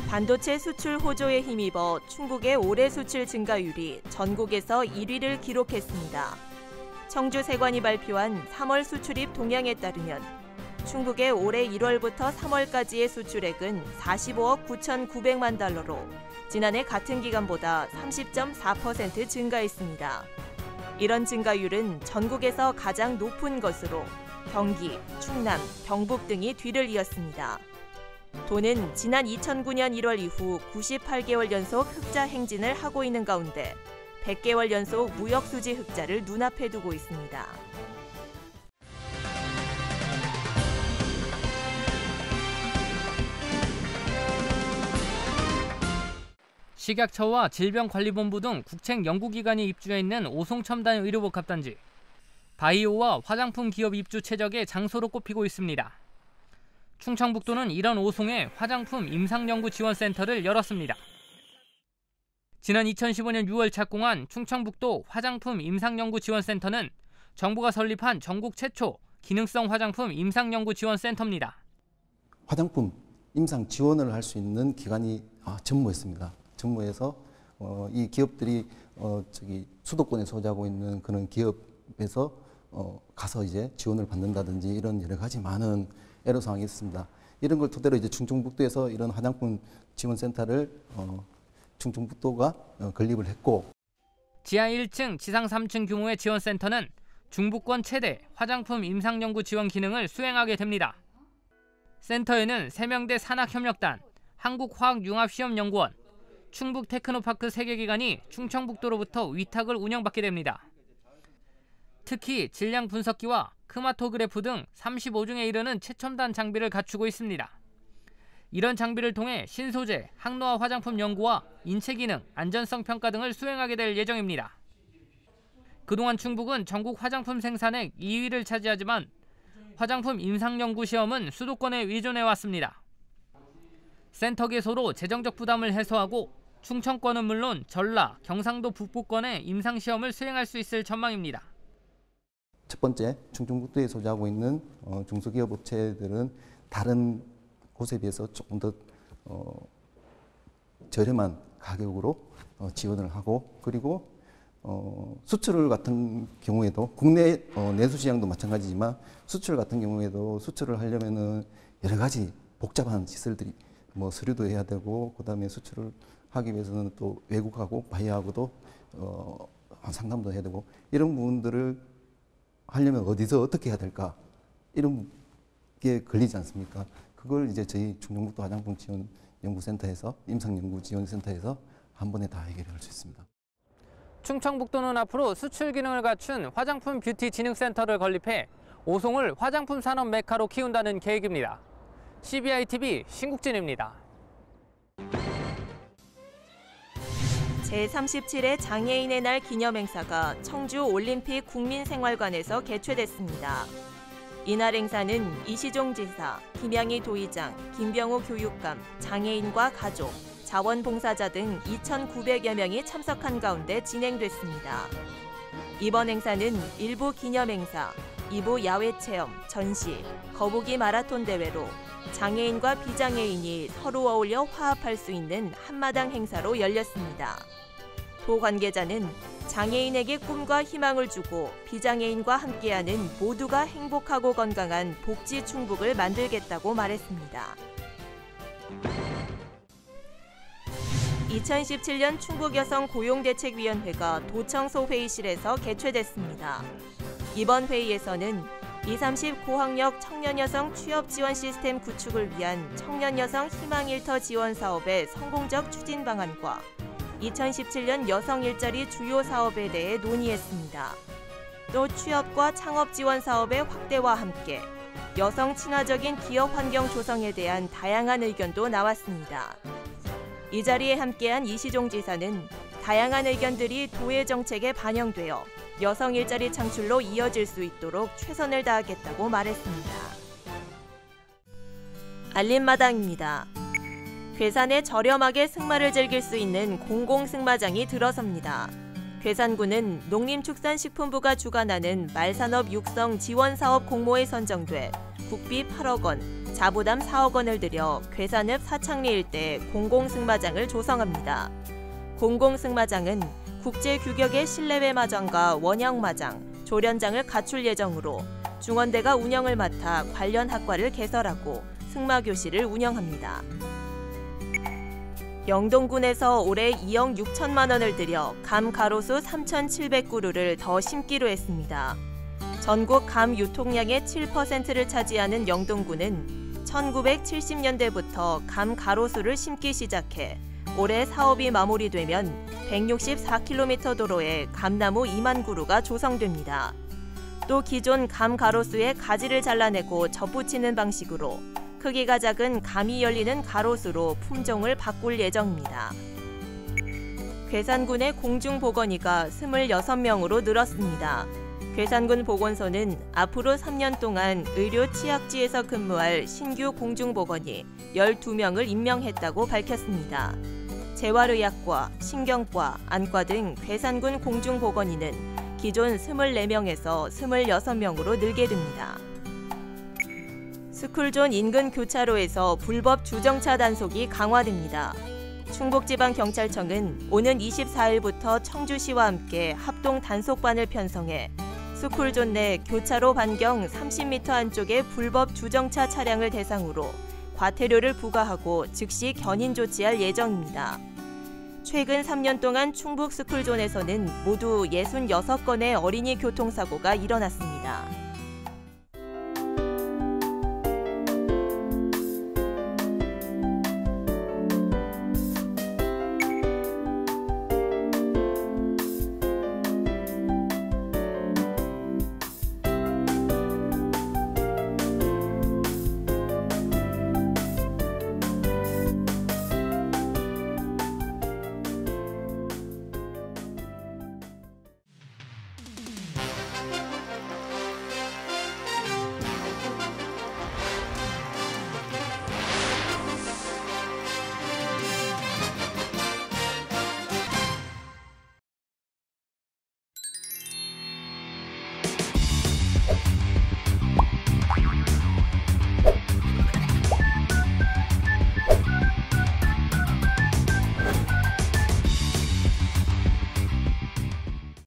반도체 수출 호조에 힘입어 충북의 올해 수출 증가율이 전국에서 1위를 기록했습니다. 청주세관이 발표한 3월 수출입 동향에 따르면 충북의 올해 1월부터 3월까지의 수출액은 45억 9,900만 달러로 지난해 같은 기간보다 30.4% 증가했습니다. 이런 증가율은 전국에서 가장 높은 것으로 경기, 충남, 경북 등이 뒤를 이었습니다. 도는 지난 2009년 1월 이후 98개월 연속 흑자 행진을 하고 있는 가운데 100개월 연속 무역수지 흑자를 눈앞에 두고 있습니다. 식약처와 질병관리본부 등 국책 연구기관이 입주해 있는 오송첨단 의료복합단지. 바이오와 화장품 기업 입주 최적의 장소로 꼽히고 있습니다. 충청북도는 이런 오송에 화장품 임상연구지원센터를 열었습니다. 지난 2015년 6월 착공한 충청북도 화장품 임상연구지원센터는 정부가 설립한 전국 최초 기능성 화장품 임상연구지원센터입니다. 화장품 임상 지원을 할 수 있는 기관이 전무했습니다. 전무해서 이 기업들이 수도권에 소재하고 있는 그런 기업에서 가서 이제 지원을 받는다든지 이런 여러 가지 많은 애로사항이 있습니다. 이런 걸 토대로 이제 충청북도에서 이런 화장품 지원센터를 충청북도가 건립을 했고, 지하 1층, 지상 3층 규모의 지원센터는 중부권 최대 화장품 임상연구 지원 기능을 수행하게 됩니다. 센터에는 세명대 산학협력단, 한국화학융합시험연구원, 충북테크노파크 세계기관이 충청북도로부터 위탁을 운영받게 됩니다. 특히 질량 분석기와 크마토그래프 등 35종에 이르는 최첨단 장비를 갖추고 있습니다. 이런 장비를 통해 신소재, 항노화 화장품 연구와 인체기능, 안전성 평가 등을 수행하게 될 예정입니다. 그동안 충북은 전국 화장품 생산액 2위를 차지하지만 화장품 임상연구시험은 수도권에 의존해왔습니다. 센터 개소로 재정적 부담을 해소하고 충청권은 물론 전라, 경상도 북부권에 임상시험을 수행할 수 있을 전망입니다. 첫 번째, 충청북도에 소재하고 있는 중소기업 업체들은 다른 곳에 비해서 조금 더 저렴한 가격으로 지원을 하고, 그리고 수출 같은 경우에도 국내 내수 시장도 마찬가지지만 수출 같은 경우에도 수출을 하려면은 여러 가지 복잡한 시설들이 서류도 해야 되고, 그다음에 수출을 하기 위해서는 또 외국하고 바이어하고도 상담도 해야 되고, 이런 부분들을 하려면 어디서 어떻게 해야 될까, 이런 게 걸리지 않습니까? 그걸 이제 저희 충청북도 화장품 지원 연구센터에서 임상연구지원센터에서 한 번에 다 해결할 수 있습니다. 충청북도는 앞으로 수출 기능을 갖춘 화장품 뷰티 진흥센터를 건립해 오송을 화장품 산업 메카로 키운다는 계획입니다. CBI-TV 신국진입니다. 제37회 장애인의 날 기념행사가 청주 올림픽 국민생활관에서 개최됐습니다. 이날 행사는 이시종 지사, 김양희 도의장, 김병우 교육감, 장애인과 가족, 자원봉사자 등 2,900여 명이 참석한 가운데 진행됐습니다. 이번 행사는 1부 기념행사, 2부 야외체험, 전시, 거북이 마라톤 대회로 장애인과 비장애인이 서로 어울려 화합할 수 있는 한마당 행사로 열렸습니다. 도 관계자는 장애인에게 꿈과 희망을 주고 비장애인과 함께하는 모두가 행복하고 건강한 복지 충북을 만들겠다고 말했습니다. 2017년 충북여성고용대책위원회가 도청소 회의실에서 개최됐습니다. 이번 회의에서는 2030 고학력 청년여성 취업지원 시스템 구축을 위한 청년여성 희망일터 지원 사업의 성공적 추진 방안과 2017년 여성 일자리 주요 사업에 대해 논의했습니다. 또 취업과 창업 지원 사업의 확대와 함께 여성 친화적인 기업 환경 조성에 대한 다양한 의견도 나왔습니다. 이 자리에 함께한 이시종 지사는 다양한 의견들이 도의 정책에 반영되어 여성 일자리 창출로 이어질 수 있도록 최선을 다하겠다고 말했습니다. 알림마당입니다. 괴산에 저렴하게 승마를 즐길 수 있는 공공승마장이 들어섭니다. 괴산군은 농림축산식품부가 주관하는 말산업 육성 지원사업 공모에 선정돼 국비 8억 원, 자부담 4억 원을 들여 괴산읍 사창리 일대 공공승마장을 조성합니다. 공공승마장은 국제 규격의 실내외 마장과 원형 마장, 조련장을 갖출 예정으로 중원대가 운영을 맡아 관련 학과를 개설하고 승마교실을 운영합니다. 영동군에서 올해 2억 6천만 원을 들여 감 가로수 3,700그루를 더 심기로 했습니다. 전국 감 유통량의 7%를 차지하는 영동군은 1970년대부터 감 가로수를 심기 시작해 올해 사업이 마무리되면 164km 도로에 감나무 2만 그루가 조성됩니다. 또 기존 감 가로수의 가지를 잘라내고 접붙이는 방식으로 크기가 작은 감이 열리는 가로수로 품종을 바꿀 예정입니다. 괴산군의 공중보건의가 26명으로 늘었습니다. 괴산군 보건소는 앞으로 3년 동안 의료 취약지에서 근무할 신규 공중보건의 12명을 임명했다고 밝혔습니다. 재활의학과, 신경과, 안과 등 괴산군 공중보건의는 기존 24명에서 26명으로 늘게 됩니다. 스쿨존 인근 교차로에서 불법 주정차 단속이 강화됩니다. 충북지방경찰청은 오는 24일부터 청주시와 함께 합동 단속반을 편성해 스쿨존 내 교차로 반경 30m 안쪽의 불법 주정차 차량을 대상으로 과태료를 부과하고 즉시 견인 조치할 예정입니다. 최근 3년 동안 충북 스쿨존에서는 모두 66건의 어린이 교통사고가 일어났습니다.